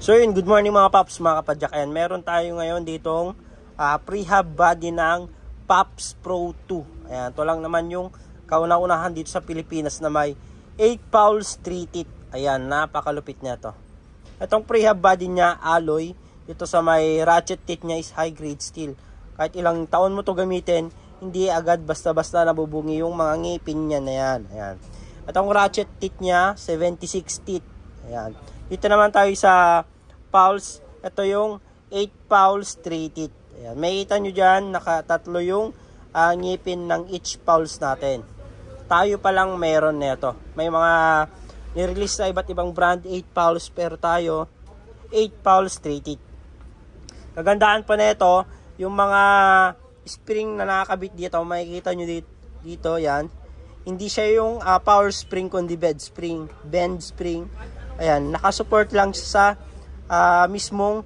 So yun, good morning mga paps, mga kapadyak. Ayan, meron tayo ngayon ditong prehab body ng Pops Pro 2. Ayan, ito lang naman yung kauna-unahan dito sa Pilipinas na may 8 pounds 3 teeth. Ayan, napakalupit niya to. Itong prehab body niya, alloy. Ito sa may ratchet teeth niya is high grade steel. Kahit ilang taon mo to gamitin, hindi agad basta-basta nabubungi yung mga ngipin niya na yan. Ayan. Itong ratchet teeth niya, 76 teeth. Ayan. Dito naman tayo sa pulse. Ito yung 8 pulse 3 teeth. Ayan. May kita nyo dyan, nakatatlo yung ngipin ng each pulse natin. Tayo pa lang meron nito. May mga nirelease sa iba't ibang brand 8 pulse, pero tayo 8 pulse 3 teeth. Kagandaan pa nito, yung mga spring na nakakabit dito, makikita nyo dito yan. Hindi siya yung power spring kundi bend spring. Ayan, nakasupport lang siya sa mismong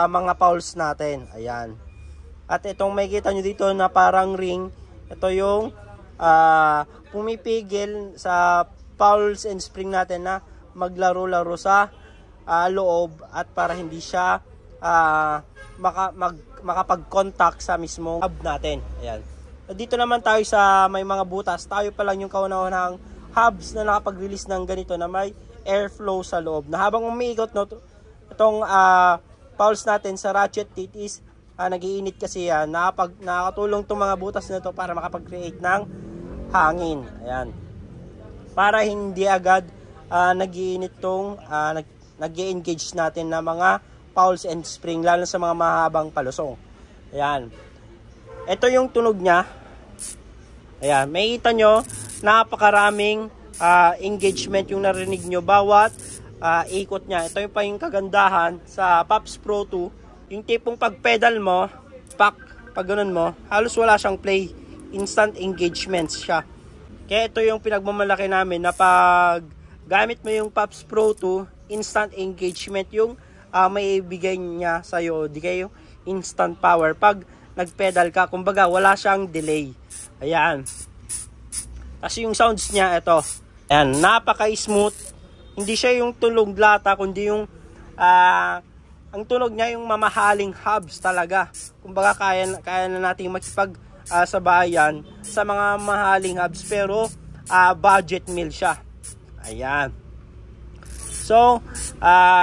mga pulse natin. Ayan. At itong makikita nyo dito na parang ring, ito yung pumipigil sa pulse and spring natin na maglaro-laro sa loob at para hindi siya makapag-contact sa mismong hub natin. Ayan. Dito naman tayo sa may mga butas. Tayo pa lang yung kauna-unahang hubs na nakapag-release ng ganito na may airflow sa loob. Na habang umiikot no, itong pulse natin sa ratchet teeth is nag-iinit kasi yan. Nakakatulong itong mga butas na ito para makapag-create ng hangin. Ayan. Para hindi agad nag-iinit itong nag-engage natin na mga pulse and spring, lalo sa mga mahabang palusong. Ayan. Ito yung tunog niya. Ayan. May kita nyo, napakaraming engagement yung narinig nyo bawat ikot niya. Ito yung pa yung kagandahan sa Pops Pro 2. Yung tipong pag pedal mo, pag ganun mo, halos wala siyang play. Instant engagements siya. Kaya ito yung pinagmamalaki namin na pag gamit mo yung Pops Pro 2, instant engagement yung may ibigay niya sa'yo. Di kayo instant power. Pag nagpedal ka, kumbaga wala siyang delay. Ayan. Kasi yung sounds niya, ito. Ayan, napaka-smooth. Hindi siya yung tunog lata, kundi yung ang tunog niya yung mamahaling hubs talaga. Kumbaga kaya na nating makipag-sabayan sa mga mahaling hubs, pero budget meal siya. Ayan. So,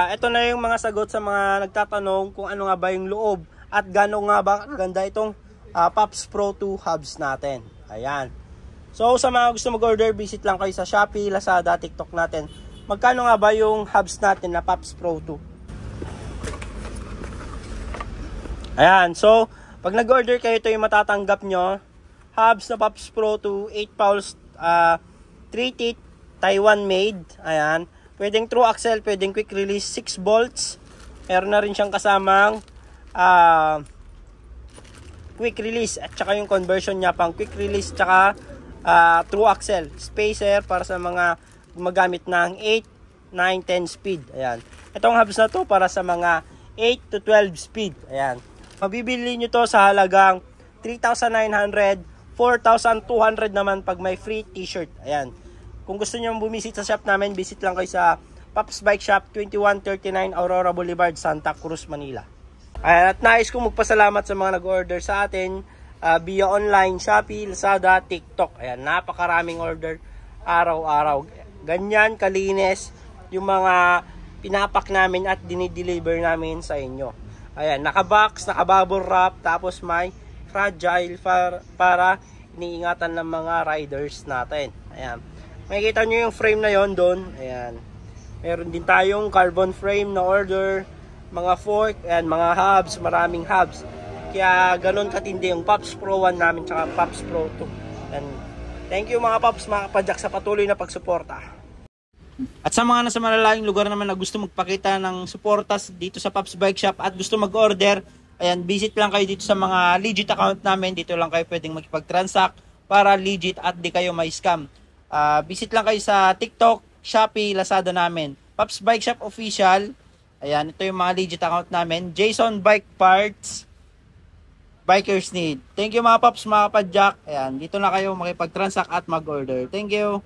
ito na yung mga sagot sa mga nagtatanong kung ano nga ba yung loob at gano'n nga ba ganda itong Pops Pro 2 hubs natin. Ayan. So, sa mga gusto mag-order, visit lang kayo sa Shopee, Lazada, TikTok natin. Magkano nga ba yung hubs natin na Pops Pro 2? Ayan. So, pag nag-order kayo, ito yung matatanggap nyo. Hubs na Pops Pro 2, 8 pulse, 3 teeth, Taiwan made. Ayan. Pwedeng true axle, pwedeng quick release, 6 bolts. Meron na rin siyang kasamang quick release at saka yung conversion niya pang quick release tsaka true axle. Spacer para sa mga gumagamit ng 8, 9, 10 speed. Ayan. Itong hubs na to para sa mga 8 to 12 speed. Ayan. Mabibili nyo to sa halagang 3,900, 4,200 naman pag may free t-shirt. Ayan. Kung gusto nyo bumisit sa shop namin, visit lang kayo sa Pops Bike Shop, 2139 Aurora Boulevard, Santa Cruz, Manila. Ayan, at nais kong magpasalamat sa mga nag-order sa atin via online, Shopee, Lazada, TikTok. Ayan, napakaraming order araw-araw. Ganyan kalinis yung mga pinapak namin at dinideliver namin sa inyo. Ayan, nakabox, nakabubble wrap, tapos may fragile para iniingatan ng mga riders natin. Ayan. Makikita nyo yung frame na yon doon. Ayan. Meron din tayong carbon frame na order, mga fork, and mga hubs, maraming hubs. Kaya ganun katindi yung Pops Pro 1 namin tsaka Pops Pro 2. And thank you mga Pops, mga kapadyak, sa patuloy na pagsuporta. At sa mga nasa malalayong lugar naman na gusto magpakita ng suportas dito sa Pops Bike Shop at gusto mag-order, ayan, visit lang kayo dito sa mga legit account namin. Dito lang kayo pwedeng makipag-transact para legit at di kayo may scam. Visit lang kayo sa TikTok, Shopee, Lazada namin. Pops Bike Shop Official. Ayan, ito yung mga legit account namin. Jason Bike Parts, Bikers Need. Thank you mga Pops, mga kapadyak. Ayan, dito na kayo makipag-transact at mag-order. Thank you.